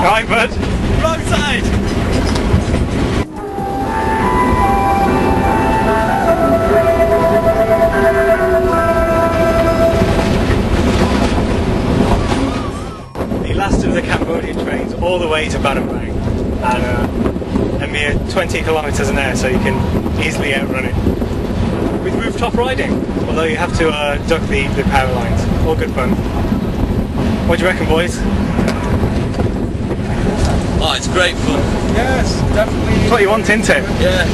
Right, bud. Wrong side. The last of the Cambodian trains all the way to Battambang, and a mere 20 kilometres an hour, so you can easily outrun it. With rooftop riding, although you have to duck the power lines. All good fun. What do you reckon, boys? Oh, it's great fun. Yes, definitely. It's what you want, isn't it? Yeah.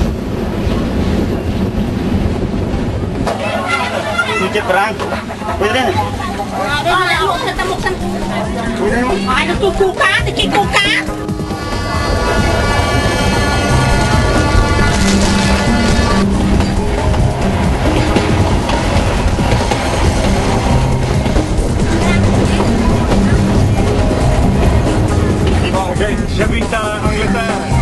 Sikit perang. Boleh. Ai nó cu cá thì cái cu cá. Okay, j'habite à Angleterre.